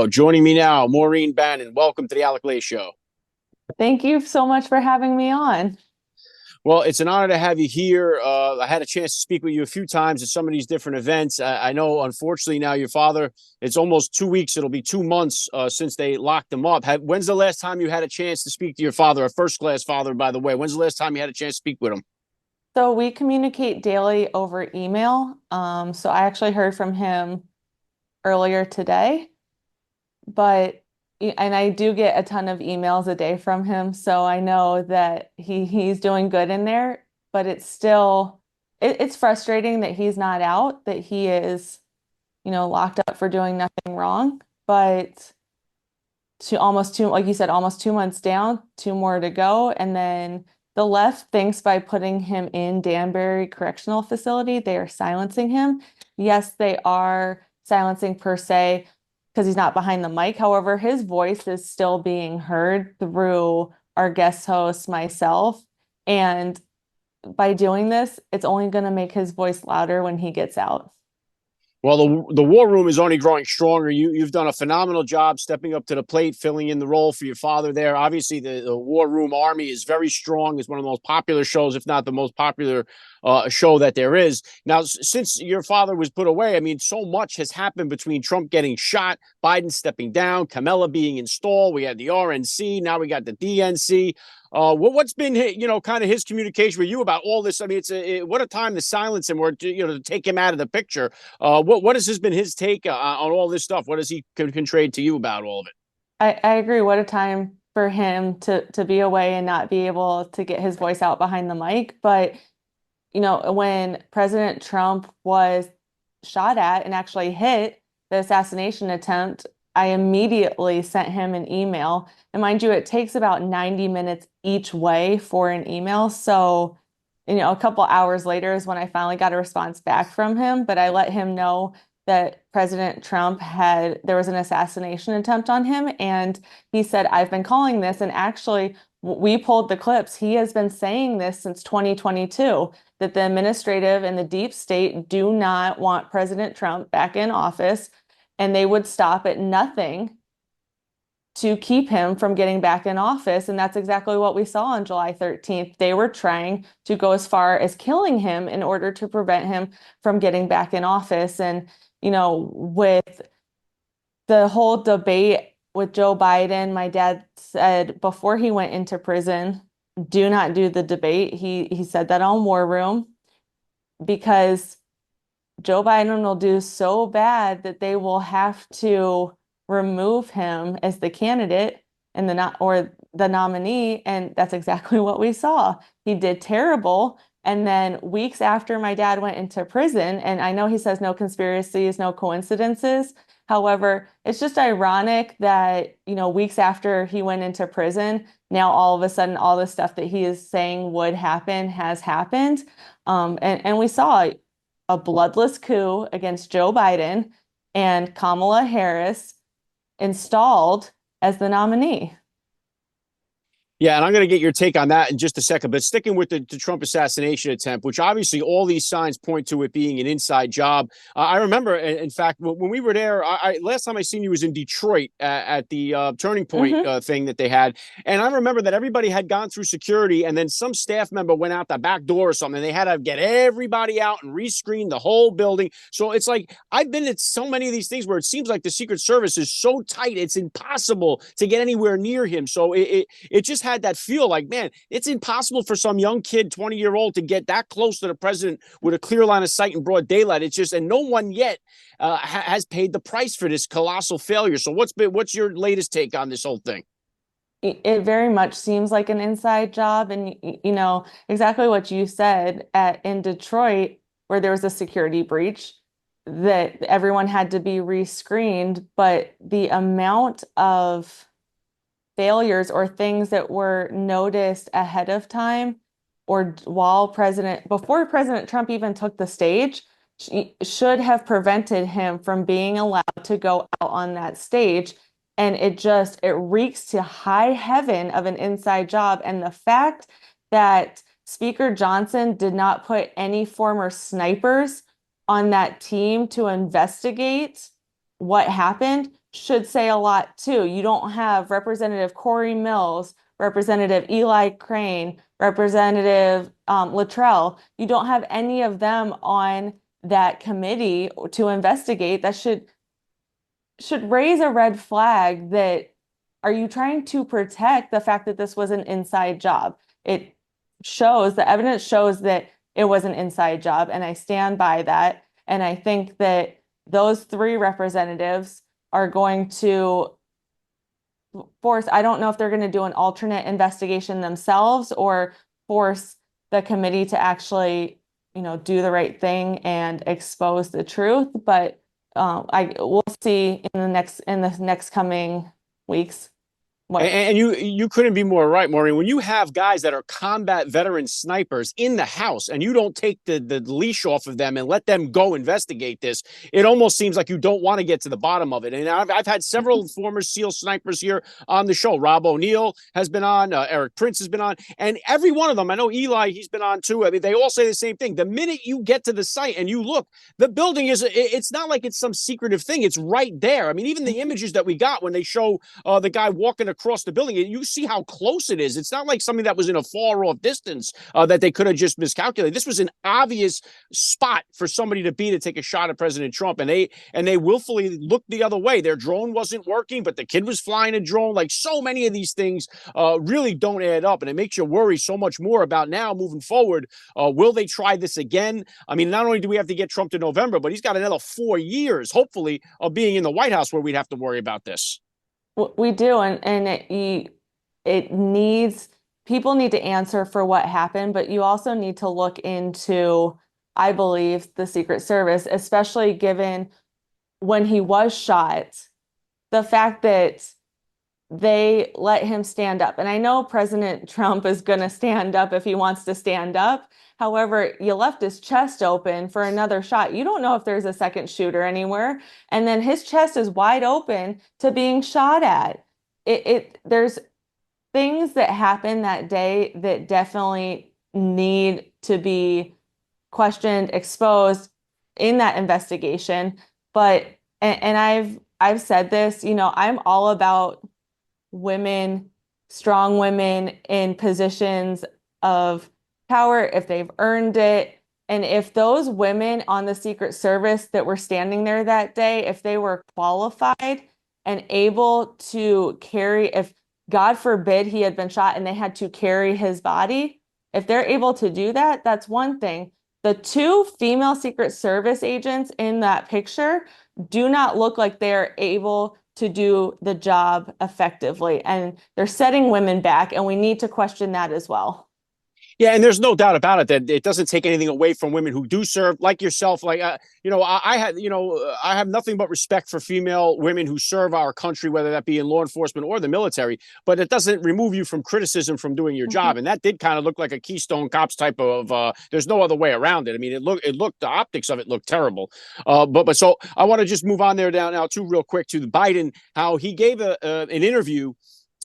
Joining me now, Maureen Bannon. Welcome to the Alec Lace Show. Thank you so much for having me on. Well, it's an honor to have you here. I had a chance to speak with you a few times at some of these different events. I know, unfortunately, now your father, it's almost 2 weeks. It'll be 2 months since they locked him up. When's the last time you had a chance to speak to your father, a first class father, by the way? When's the last time you had a chance to speak with him? So we communicate daily over email. So I actually heard from him earlier today, but and I do get a ton of emails a day from him. So I know that he's doing good in there, but it's still it's frustrating that he's not out, that he is, locked up for doing nothing wrong. But like you said, almost 2 months down, two more to go. And then the left thinks by putting him in Danbury Correctional Facility, they are silencing him. Yes, they are silencing per se because he's not behind the mic. However, his voice is still being heard through our guest host, myself. And by doing this, it's only going to make his voice louder when he gets out. Well, the war room is only growing stronger. You've done a phenomenal job stepping up to the plate, filling in the role for your father there. Obviously, the war room army is very strong. It's one of the most popular shows, if not the most popular show that there is. Now, since your father was put away, I mean, so much has happened between Trump getting shot, Biden stepping down, Kamala being installed. We had the RNC. Now we got the DNC. What's been kind of his communication with you about all this? I mean, what a time to silence him or to take him out of the picture. What has been his take on all this stuff? What has he conveyed to you about all of it? I agree. What a time for him to be away and not be able to get his voice out behind the mic. But, when President Trump was shot at and actually hit the assassination attempt, I immediately sent him an email. And mind you, it takes about 90 minutes each way for an email. So, a couple hours later is when I finally got a response back from him, but I let him know that President Trump there was an assassination attempt on him. And he said, I've been calling this. And actually, we pulled the clips. He has been saying this since 2022, that the administrative and the deep state do not want President Trump back in office, and they would stop at nothing to keep him from getting back in office. And that's exactly what we saw on July 13th. They were trying to go as far as killing him in order to prevent him from getting back in office. And, with the whole debate with Joe Biden, my dad said before he went into prison, do not do the debate. He said that on War Room because Joe Biden will do so bad that they will have to remove him as the candidate and the nominee. And that's exactly what we saw. He did terrible. And then weeks after my dad went into prison, and I know he says no conspiracies, no coincidences. However, it's just ironic that, weeks after he went into prison, now all of a sudden, all the stuff that he is saying would happen has happened. And we saw a bloodless coup against Joe Biden and Kamala Harris installed as the nominee. Yeah, and I'm going to get your take on that in just a second. But sticking with the Trump assassination attempt, which obviously all these signs point to it being an inside job. I remember, in fact, when we were there, last time I seen you was in Detroit at the Turning Point Hmm. thing that they had. And I remember that everybody had gone through security, and then some staff member went out the back door or something. And they had to get everybody out and rescreen the whole building. So it's like I've been at so many of these things where it seems like the Secret Service is so tight, it's impossible to get anywhere near him. So it just had that feel like, man, it's impossible for some young kid, 20-year-old, to get that close to the president with a clear line of sight in broad daylight. It's just, and no one yet has paid the price for this colossal failure. So what's your latest take on this whole thing? It very much seems like an inside job. And, exactly what you said in Detroit, where there was a security breach, that everyone had to be rescreened. But the amount of failures or things that were noticed ahead of time or before President Trump even took the stage should have prevented him from being allowed to go out on that stage. And it reeks to high heaven of an inside job. And the fact that Speaker Johnson did not put any former snipers on that team to investigate what happened should say a lot too. You don't have Representative Corey Mills, Representative Eli Crane, Representative Luttrell. You don't have any of them on that committee to investigate. That should raise a red flag that, are you trying to protect the fact that this was an inside job? It shows, the evidence shows that it was an inside job, and I stand by that. And I think that those three representatives are going to force, I don't know if they're going to do an alternate investigation themselves or force the committee to actually, do the right thing and expose the truth. But we'll see in the next coming weeks. And you couldn't be more right, Maureen. When you have guys that are combat veteran snipers in the house and you don't take the leash off of them and let them go investigate this, it almost seems like you don't want to get to the bottom of it. And I've had several former SEAL snipers here on the show. Rob O'Neill has been on, Eric Prince has been on, and every one of them, I know Eli, he's been on too. I mean, they all say the same thing. The minute you get to the site and you look, the building it's not like it's some secretive thing. It's right there. I mean, even the images that we got when they show the guy walking across the building, you see how close it is. It's not like something that was in a far off distance that they could have just miscalculated. This was an obvious spot for somebody to be to take a shot at President Trump, and they willfully looked the other way. Their drone wasn't working, but the kid was flying a drone. Like, so many of these things really don't add up, and it makes you worry so much more about now moving forward. Will they try this again? I mean, not only do we have to get Trump to November, but he's got another 4 years, hopefully, of being in the White House where we'd have to worry about this. We do, and it needs, people need to answer for what happened, but you also need to look into, I believe, the Secret Service, especially given when he was shot, the fact that they let him stand up. And I know President Trump is going to stand up if he wants to stand up. However, you left his chest open for another shot. You don't know if there's a second shooter anywhere. And then his chest is wide open to being shot at. There's things that happened that day that definitely need to be questioned, exposed in that investigation. But, and I've said this, I'm all about women, strong women in positions of power if they've earned it. And if those women on the Secret Service that were standing there that day, if they were qualified and able to carry, if God forbid he had been shot and they had to carry his body, if they're able to do that, that's one thing. The two female Secret Service agents in that picture do not look like they're able to do the job effectively, and they're setting women back, and we need to question that as well. Yeah, and there's no doubt about it that it doesn't take anything away from women who do serve, like yourself. Like, I have nothing but respect for female women who serve our country, whether that be in law enforcement or the military. But it doesn't remove you from criticism from doing your job. And that did kind of look like a Keystone Cops type of. There's no other way around it. I mean, it looked. The optics of it looked terrible. But so I want to just move on there down now too, real quick, to the Biden, how he gave an interview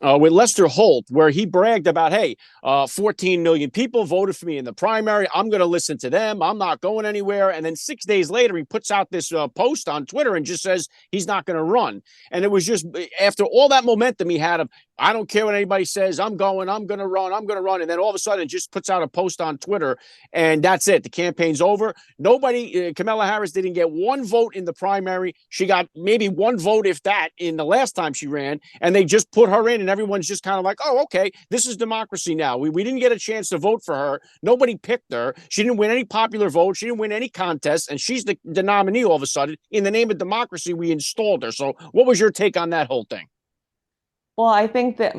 with Lester Holt, where he bragged about, hey, 14 million people voted for me in the primary. I'm going to listen to them. I'm not going anywhere. And then 6 days later, he puts out this post on Twitter and just says he's not going to run. And it was just after all that momentum he had of, I don't care what anybody says. I'm going to run. And then all of a sudden just puts out a post on Twitter, and that's it. The campaign's over. Nobody, Kamala Harris didn't get one vote in the primary. She got maybe one vote, if that, in the last time she ran, and they just put her in, and everyone's just kind of like, oh, okay, this is democracy now. We didn't get a chance to vote for her. Nobody picked her. She didn't win any popular votes. She didn't win any contests, and she's the nominee all of a sudden. In the name of democracy, we installed her. So what was your take on that whole thing? Well, I think that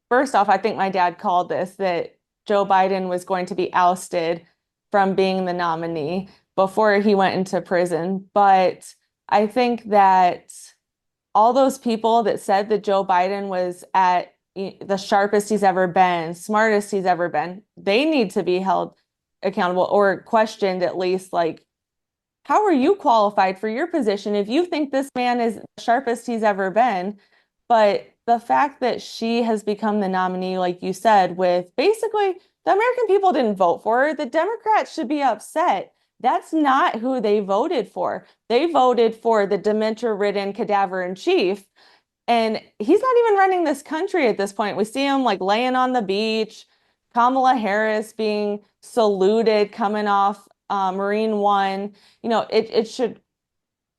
first off, I think my dad called this, that Joe Biden was going to be ousted from being the nominee before he went into prison. But I think that all those people that said that Joe Biden was at the sharpest he's ever been, smartest he's ever been, they need to be held accountable or questioned at least. Like, how are you qualified for your position if you think this man is the sharpest he's ever been? But the fact that she has become the nominee, like you said, with basically the American people didn't vote for her. The Democrats should be upset That's not who they voted for. They voted for the dementia-ridden cadaver in chief. And he's not even running this country at this point. We see him like laying on the beach, Kamala Harris being saluted coming off Marine One. It should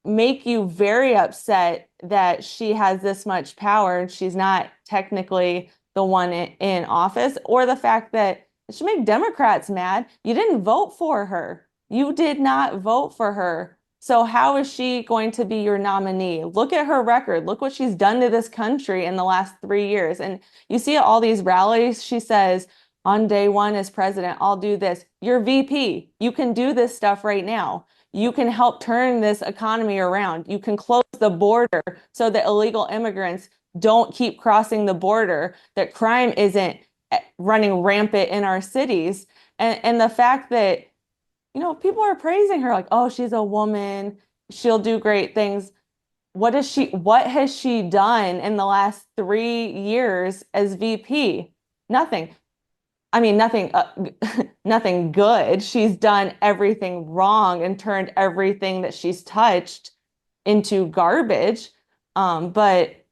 make you very upset that she has this much power and she's not technically the one in office, or the fact that it should make Democrats mad. You didn't vote for her. You did not vote for her. So how is she going to be your nominee? Look at her record. Look what she's done to this country in the last 3 years. And you see at all these rallies, she says, on day one as president, I'll do this. You're VP. You can do this stuff right now. You can help turn this economy around. You can close the border so that illegal immigrants don't keep crossing the border, that crime isn't running rampant in our cities. And the fact that, people are praising her like, oh, she's a woman, she'll do great things. What has she done in the last 3 years as VP? Nothing. I mean, nothing, nothing good. She's done everything wrong and turned everything that she's touched into garbage. But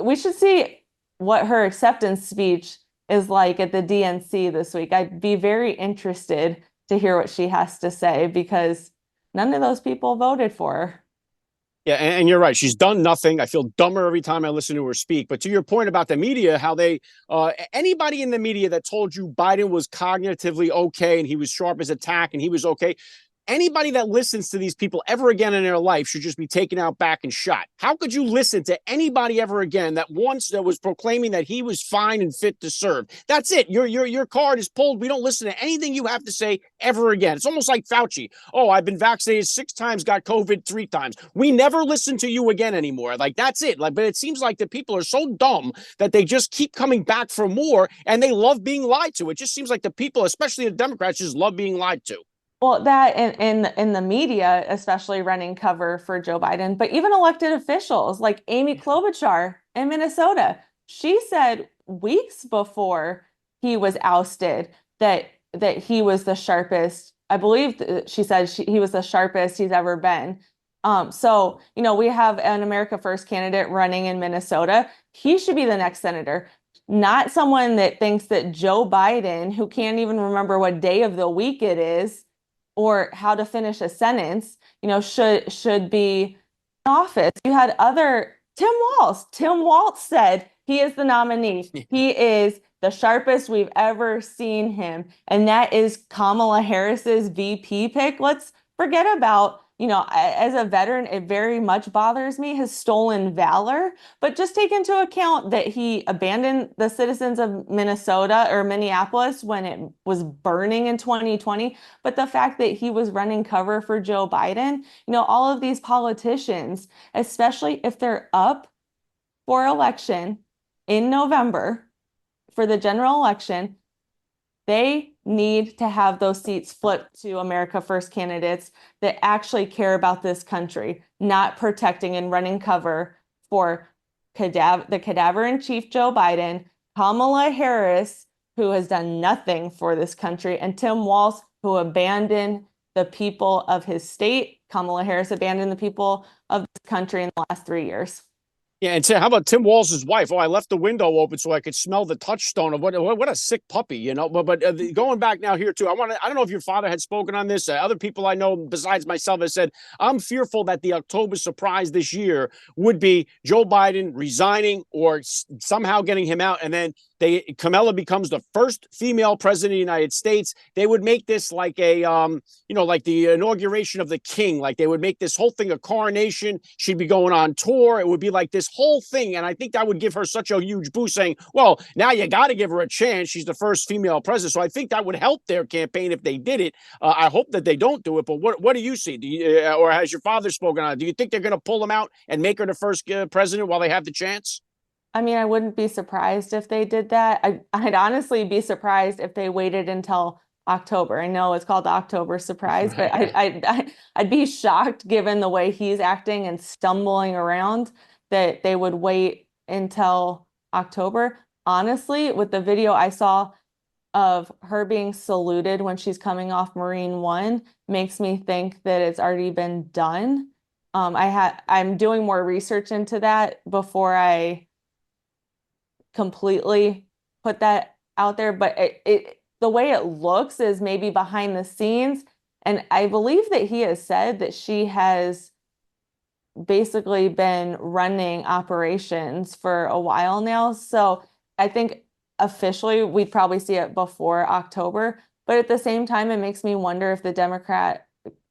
we should see what her acceptance speech is like at the DNC this week. I'd be very interested to hear what she has to say, because none of those people voted for her. Yeah, and you're right. She's done nothing. I feel dumber every time I listen to her speak. But to your point about the media, how anybody in the media that told you Biden was cognitively okay and he was sharp as a tack and he was okay, anybody that listens to these people ever again in their life should just be taken out back and shot. How could you listen to anybody ever again that was proclaiming that he was fine and fit to serve? That's it. Your card is pulled. We don't listen to anything you have to say ever again. It's almost like Fauci. Oh, I've been vaccinated 6 times, got COVID 3 times. We never listen to you again anymore. Like, that's it. Like, but it seems like the people are so dumb that they just keep coming back for more, and they love being lied to. It just seems like the people, especially the Democrats, just love being lied to. Well, that in the media, especially running cover for Joe Biden, but even elected officials like Amy Klobuchar in Minnesota, she said weeks before he was ousted that he was the sharpest. I believe she said he was the sharpest he's ever been. So we have an America First candidate running in Minnesota. He should be the next senator, not someone that thinks that Joe Biden, who can't even remember what day of the week it is, or how to finish a sentence, should be in office. You had other Tim Walz. Tim Walz said he is the nominee. He is the sharpest we've ever seen him. And that is Kamala Harris's VP pick. Let's forget about, as a veteran, it very much bothers me, his stolen valor, but just take into account that he abandoned the citizens of Minnesota or Minneapolis when it was burning in 2020. But the fact that he was running cover for Joe Biden, all of these politicians, especially if they're up for election in November for the general election, they need to have those seats flipped to America First candidates that actually care about this country, not protecting and running cover for the cadaver-in-chief Joe Biden, Kamala Harris, who has done nothing for this country, and Tim Walz, who abandoned the people of his state. Kamala Harris abandoned the people of this country in the last 3 years. Yeah, and how about Tim Walz's wife? Oh, I left the window open so I could smell the touchstone of what a sick puppy, But going back now here too, I don't know if your father had spoken on this. Other people I know besides myself have said, I'm fearful that the October surprise this year would be Joe Biden resigning or somehow getting him out, and then Kamala becomes the first female president of the United States. They would make this like a, like the inauguration of the king. Like they would make this whole thing a coronation. She'd be going on tour. It would be like this whole thing. And I think that would give her such a huge boost, saying, well, now you got to give her a chance. She's the first female president. So I think that would help their campaign if they did it. I hope that they don't do it. But what do you see? Or has your father spoken on it? Do you think they're going to pull them out and make her the first president while they have the chance? I mean, I wouldn't be surprised if they did that. I'd honestly be surprised if they waited until October. I know it's called the October surprise, but I'd be shocked given the way he's acting and stumbling around that they would wait until October. Honestly, with the video I saw, of her being saluted when she's coming off Marine One makes me think that it's already been done. I'm doing more research into that before I completely put that out there, but the way it looks is maybe behind the scenes. And I believe that he has said that she has basically been running operations for a while now. So I think officially we'd probably see it before October. But at the same time, it makes me wonder if the Democrat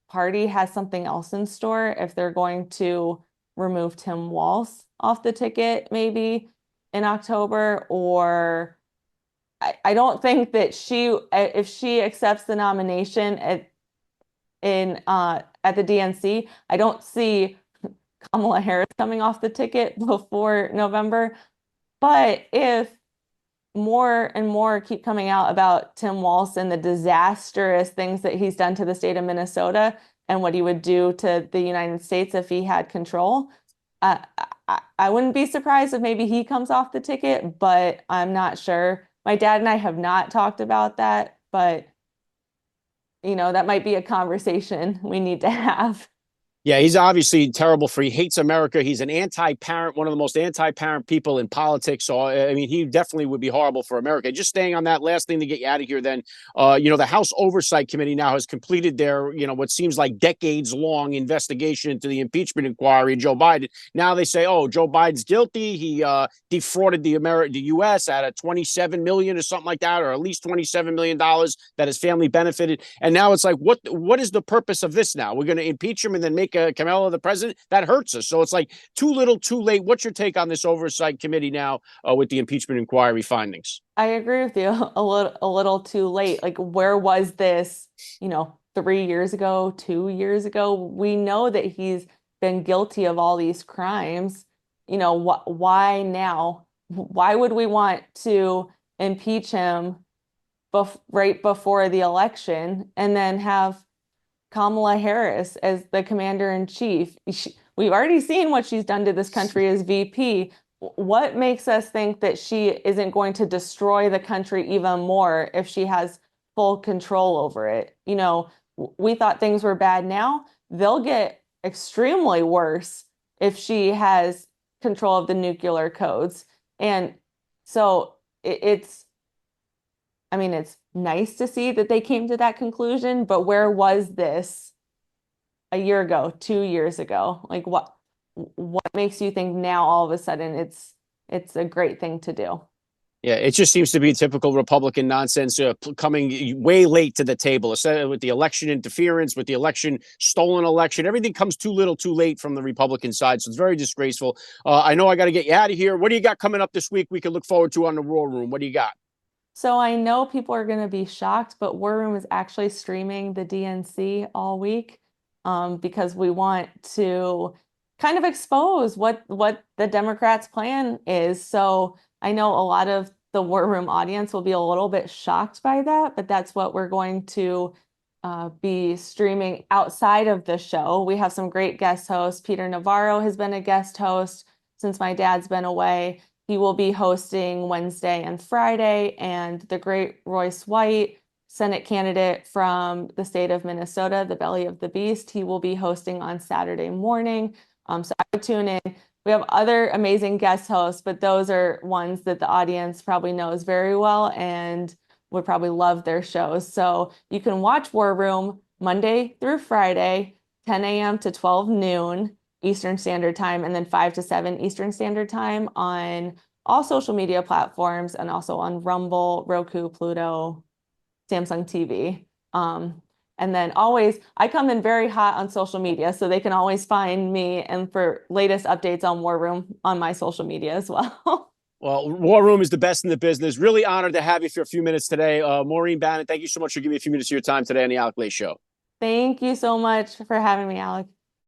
Party has something else in store, if they're going to remove Tim Walz off the ticket maybe in October, or I don't think that if she accepts the nomination at the DNC, I don't see Kamala Harris coming off the ticket before November. But if more and more keep coming out about Tim Walz and the disastrous things that he's done to the state of Minnesota and what he would do to the United States if he had control, uh, I wouldn't be surprised if maybe he comes off the ticket, but I'm not sure. My dad and I have not talked about that, but that might be a conversation we need to have. Yeah, he's obviously terrible he hates America. He's an anti-parent, one of the most anti-parent people in politics. So, I mean, he definitely would be horrible for America. Just staying on that last thing to get you out of here, then, the House Oversight Committee now has completed their, what seems like decades long investigation into the impeachment inquiry of Joe Biden. Now they say, oh, Joe Biden's guilty. He defrauded the U.S. out of $27 million or something like that, or at least $27 million that his family benefited. And now it's like, what is the purpose of this now? We're going to impeach him and then make Kamala the president? That hurts us. So it's like too little, too late. What's your take on this oversight committee now with the impeachment inquiry findings? I agree with you. A little too late. Like, where was this, 3 years ago, 2 years ago? We know that he's been guilty of all these crimes. Why now? Why would we want to impeach him right before the election and then have Kamala Harris as the commander in chief? We've already seen what she's done to this country as VP. What makes us think that she isn't going to destroy the country even more if she has full control over it? We thought things were bad now. They'll get extremely worse if she has control of the nuclear codes. And so it's nice to see that they came to that conclusion, but where was this a year ago, 2 years ago? Like, what makes you think now all of a sudden it's a great thing to do? Yeah, it just seems to be typical Republican nonsense coming way late to the table with the election interference, with the stolen election. Everything comes too little, too late from the Republican side. So it's very disgraceful. I know I got to get you out of here. What do you got coming up this week we can look forward to on the WarRoom? What do you got? So I know people are going to be shocked, but WarRoom is actually streaming the DNC all week because we want to kind of expose what the Democrats' plan is. So I know a lot of the WarRoom audience will be a little bit shocked by that, but that's what we're going to be streaming outside of the show. We have some great guest hosts. Peter Navarro has been a guest host since my dad's been away. He will be hosting Wednesday and Friday, and the great Royce White, Senate candidate from the state of Minnesota, the belly of the beast, he will be hosting on Saturday morning. So I would tune in. We have other amazing guest hosts, but those are ones that the audience probably knows very well and would probably love their shows. So you can watch WarRoom Monday through Friday, 10 a.m. to 12 noon Eastern Standard Time, and then 5 to 7 Eastern Standard Time on all social media platforms and also on Rumble, Roku, Pluto, Samsung TV. And then always, I come in very hot on social media, so they can always find me and for latest updates on WarRoom on my social media as well. Well, WarRoom is the best in the business. Really honored to have you for a few minutes today. Maureen Bannon, thank you so much for giving me a few minutes of your time today on the Alec Lace Show. Thank you so much for having me, Alec.